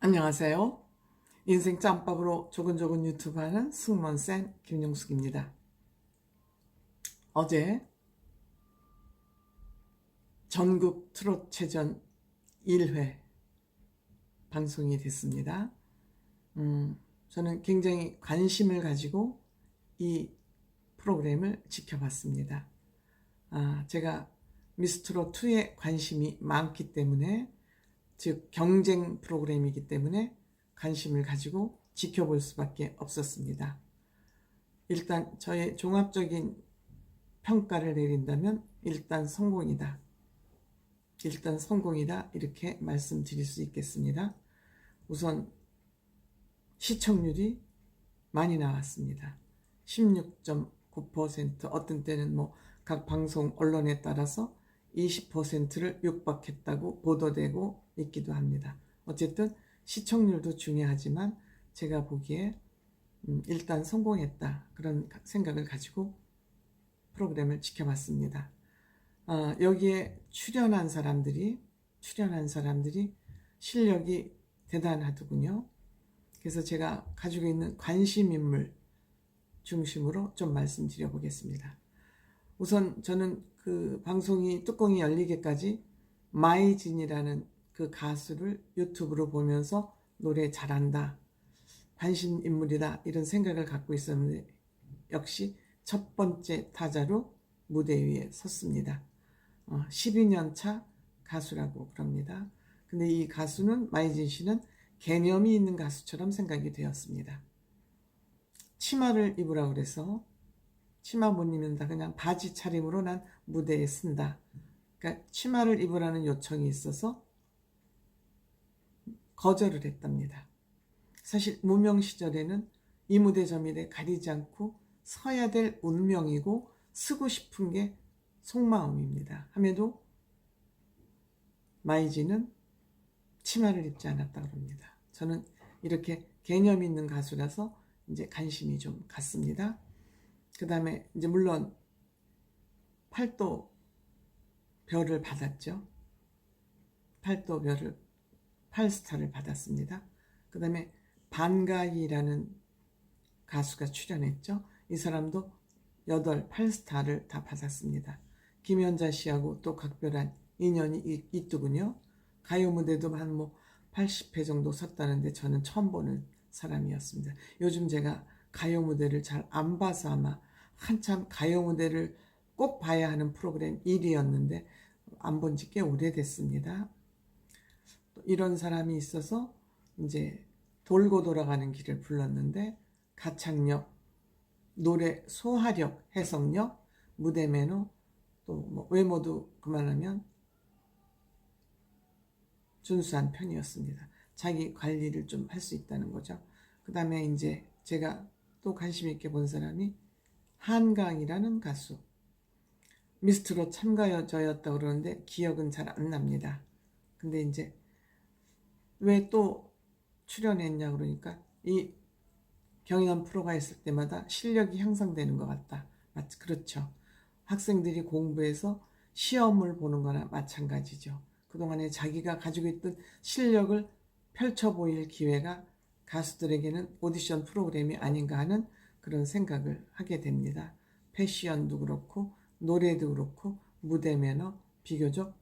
안녕하세요. 인생 짬밥으로 조근조근 유튜브 하는 승무원쌤 김용숙입니다. 어제 전국 트롯체전 1회 방송이 됐습니다. 저는 굉장히 관심을 가지고 이 프로그램을 지켜봤습니다. 제가 미스트롯2에 관심이 많기 때문에, 즉 경쟁 프로그램이기 때문에 관심을 가지고 지켜볼 수밖에 없었습니다. 일단 저의 종합적인 평가를 내린다면 일단 성공이다. 일단 성공이다, 이렇게 말씀드릴 수 있겠습니다. 우선 시청률이 많이 나왔습니다. 16.9%, 어떤 때는 각 방송 언론에 따라서 20%를 육박했다고 보도되고 있기도 합니다. 어쨌든 시청률도 중요하지만 제가 보기에 일단 성공했다, 그런 생각을 가지고 프로그램을 지켜봤습니다. 여기에 출연한 사람들이 실력이 대단하더군요. 그래서 제가 가지고 있는 관심 인물 중심으로 좀 말씀드려 보겠습니다. 우선 저는 그 방송이 뚜껑이 열리기까지 마이진이라는 그 가수를 유튜브로 보면서 노래 잘한다, 관심 인물이다, 이런 생각을 갖고 있었는데 역시 첫 번째 타자로 무대 위에 섰습니다. 12년 차 가수라고 그럽니다. 근데 이 가수는, 마이진 씨는 개념이 있는 가수처럼 생각이 되었습니다. 치마를 입으라고 그래서 치마 못 입는다, 그냥 바지 차림으로 난 무대에 쓴다. 그러니까 치마를 입으라는 요청이 있어서 거절을 했답니다. 사실 무명 시절에는 이 무대 저 무대 가리지 않고 서야 될 운명이고 쓰고 싶은 게 속마음입니다. 함에도 마이진은 치마를 입지 않았다고 합니다. 저는 이렇게 개념 있는 가수라서 이제 관심이 좀 갔습니다. 그 다음에 이제 물론 팔도 별을 받았죠. 팔도 별을 8스타를 받았습니다. 그 다음에 반가이라는 가수가 출연했죠. 이 사람도 8스타를 다 받았습니다. 김연자 씨하고 또 각별한 인연이 있더군요. 가요 무대도 한 80회 정도 섰다는데 저는 처음 보는 사람이었습니다. 요즘 제가 가요 무대를 잘 안 봐서 아마 한참 가요 무대를 꼭 봐야 하는 프로그램 1위였는데 안 본 지 꽤 오래됐습니다. 이런 사람이 있어서 이제 돌고 돌아가는 길을 불렀는데 가창력, 노래 소화력, 해석력, 무대 매너, 또 외모도 그만하면 준수한 편이었습니다. 자기 관리를 좀 할 수 있다는 거죠. 그 다음에 이제 제가 또 관심 있게 본 사람이 한강이라는 가수. 미스트롯 참가자였다고 그러는데 기억은 잘 안 납니다. 근데 이제 왜 또 출연했냐 그러니까 이 경연 프로가 있을 때마다 실력이 향상되는 것 같다. 그렇죠. 학생들이 공부해서 시험을 보는 거나 마찬가지죠. 그동안에 자기가 가지고 있던 실력을 펼쳐 보일 기회가 가수들에게는 오디션 프로그램이 아닌가 하는 그런 생각을 하게 됩니다. 패션도 그렇고 노래도 그렇고 무대 매너 비교적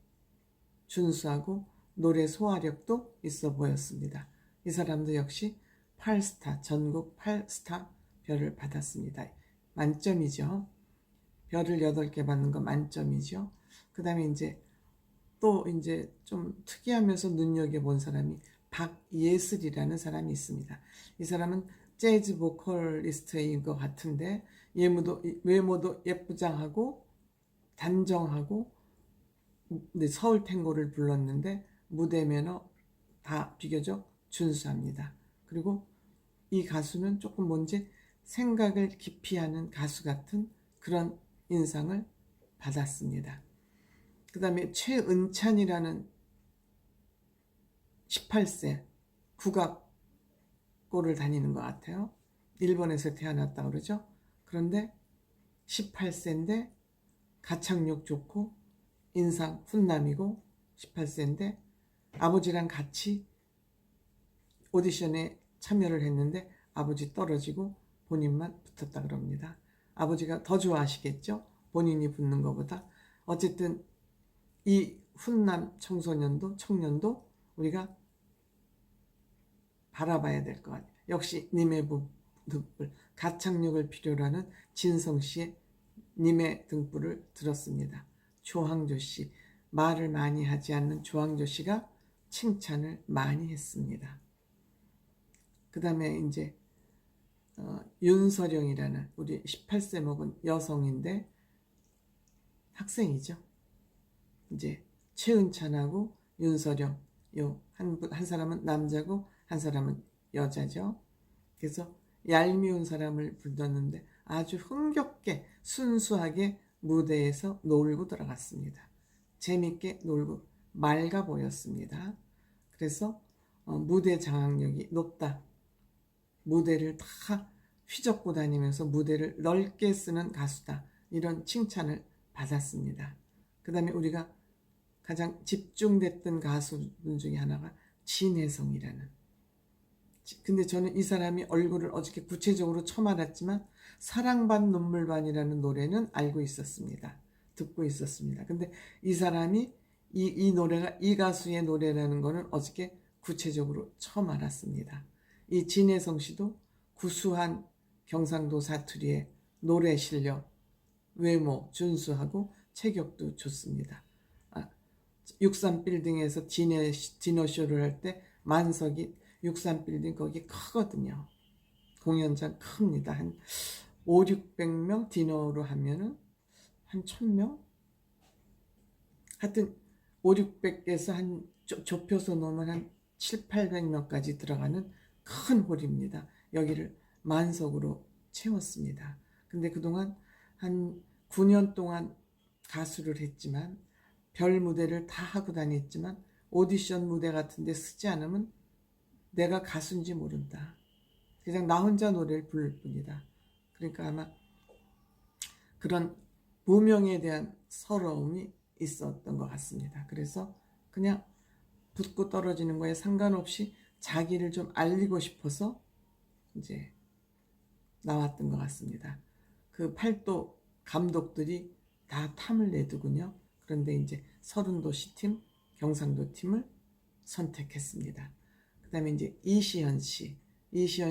준수하고 노래 소화력도 있어 보였습니다. 이 사람도 역시 8스타, 전국 8스타 별을 받았습니다. 만점이죠. 별을 8개 받는 거 만점이죠. 그 다음에 이제 또 이제 좀 특이하면서 눈여겨본 사람이 박예슬이라는 사람이 있습니다. 이 사람은 재즈 보컬리스트인 것 같은데 외모도 예쁘장하고 단정하고 서울 탱고를 불렀는데 무대 매너 다 비교적 준수합니다. 그리고 이 가수는 조금 뭔지 생각을 깊이 하는 가수 같은 그런 인상을 받았습니다. 그 다음에 최은찬이라는 18세 국악고를 다니는 것 같아요. 일본에서 태어났다고 그러죠. 그런데 18세인데 가창력 좋고 인상 훈남이고 18세인데 아버지랑 같이 오디션에 참여를 했는데 아버지 떨어지고 본인만 붙었다 그럽니다. 아버지가 더 좋아하시겠죠? 본인이 붙는 것보다. 어쨌든 이 훈남 청년도 우리가 바라봐야 될 것 같아요. 역시 님의 등불, 가창력을 필요로 하는 진성 씨의 님의 등불을 들었습니다. 조항조 씨, 말을 많이 하지 않는 조항조 씨가 칭찬을 많이 했습니다. 그 다음에 이제 윤서령이라는 우리 18세 먹은 여성인데 학생이죠. 이제 최은찬하고 윤서령, 한 사람은 남자고 한 사람은 여자죠. 그래서 얄미운 사람을 불렀는데 아주 흥겹게 순수하게 무대에서 놀고 들어갔습니다. 재밌게 놀고 맑아 보였습니다. 그래서 무대 장악력이 높다. 무대를 다 휘젓고 다니면서 무대를 넓게 쓰는 가수다. 이런 칭찬을 받았습니다. 그 다음에 우리가 가장 집중됐던 가수분 중에 하나가 진혜성이라는. 근데 저는 이 사람이 얼굴을 어저께 구체적으로 처음 알았지만 사랑반 눈물반이라는 노래는 알고 있었습니다. 듣고 있었습니다. 근데 이 사람이 이 노래가 이 가수의 노래라는 거는 어저께 구체적으로 처음 알았습니다. 이 진혜성 씨도 구수한 경상도 사투리의 노래 실력, 외모 준수하고 체격도 좋습니다. 63빌딩에서 디너쇼를 할 때 만석이 63빌딩 거기 크거든요. 공연장 큽니다. 한 500~600명 디너로 하면은 한 1000명? 하여튼 500~600에서 한 좁혀서 놓으면 한 700~800명까지 들어가는 큰 홀입니다. 여기를 만석으로 채웠습니다. 근데 그동안 한 9년 동안 가수를 했지만 별 무대를 다 하고 다녔지만 오디션 무대 같은 데 쓰지 않으면 내가 가수인지 모른다. 그냥 나 혼자 노래를 부를 뿐이다. 그러니까 아마 그런 무명에 대한 서러움이 있었던 것 같습니다. 그래서 그냥 붙고 떨어지는 거에 상관없이 자기를 좀 알리고 싶어서 이제 나왔던 것 같습니다. 그 팔도 감독들이 다 탐을 내두군요. 그런데 이제 서른도시 팀, 경상도 팀을 선택했습니다. 그 다음에 이제 이시연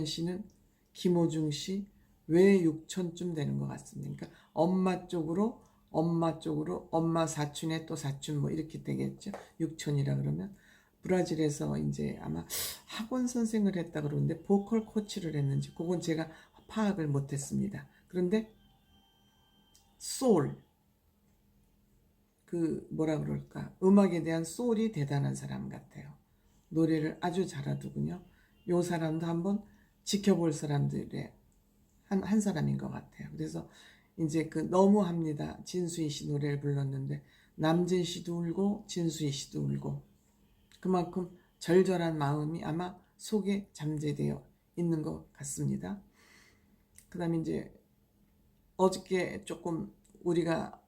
씨는 김호중 씨 외육촌쯤 되는 것 같습니다. 그러니까 엄마 쪽으로 엄마 사촌의 또 사촌 뭐 이렇게 되겠죠. 육촌이라 그러면 브라질에서 이제 아마 학원 선생을 했다 그러는데 보컬 코치를 했는지 그건 제가 파악을 못했습니다. 그런데 소울 그 뭐라 그럴까 음악에 대한 소울이 대단한 사람 같아요. 노래를 아주 잘하더군요. 요 사람도 한번 지켜볼 사람들의 한 사람인 것 같아요. 그래서 이제 그 너무합니다. 진수희 씨 노래를 불렀는데 남진 씨도 울고 진수희 씨도 울고 그만큼 절절한 마음이 아마 속에 잠재되어 있는 것 같습니다. 그 다음에 이제 어저께 조금 우리가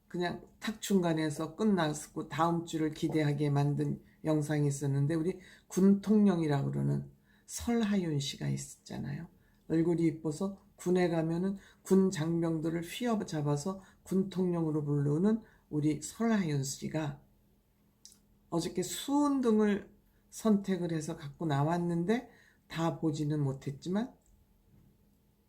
그냥 탁 중간에서 끝났고 다음 주를 기대하게 만든 영상이 있었는데 우리 군통령이라고 그러는 설하윤 씨가 있었잖아요. 얼굴이 이뻐서 군에 가면은 군 장병들을 휘어잡아서 군통령으로 부르는 우리 설하윤 씨가 어저께 수은등을 선택을 해서 갖고 나왔는데 다 보지는 못했지만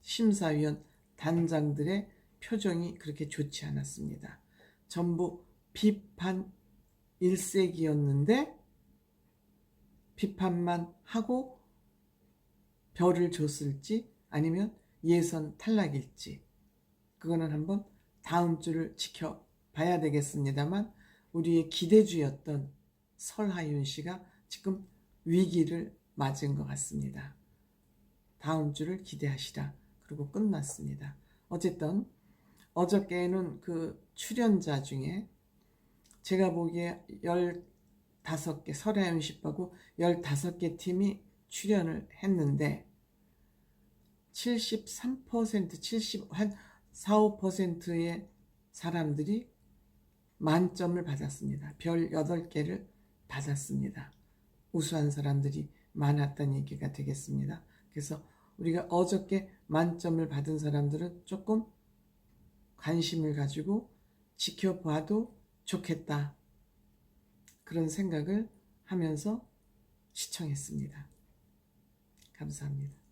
심사위원 단장들의 표정이 그렇게 좋지 않았습니다. 전부 비판 일색이었는데 비판만 하고 별을 줬을지 아니면 예선 탈락일지 그거는 한번 다음 주를 지켜봐야 되겠습니다만 우리의 기대주였던 설하윤 씨가 지금 위기를 맞은 것 같습니다. 다음 주를 기대하시라. 그리고 끝났습니다. 어쨌든 어저께는 그 출연자 중에 제가 보기에 15개 설하윤 씨하고 15개 팀이 출연을 했는데 73%, 4~5%의 사람들이 만점을 받았습니다. 별 8개를 받았습니다. 우수한 사람들이 많았다는 얘기가 되겠습니다. 그래서 우리가 어저께 만점을 받은 사람들은 조금 관심을 가지고 지켜봐도 좋겠다. 그런 생각을 하면서 시청했습니다. 감사합니다.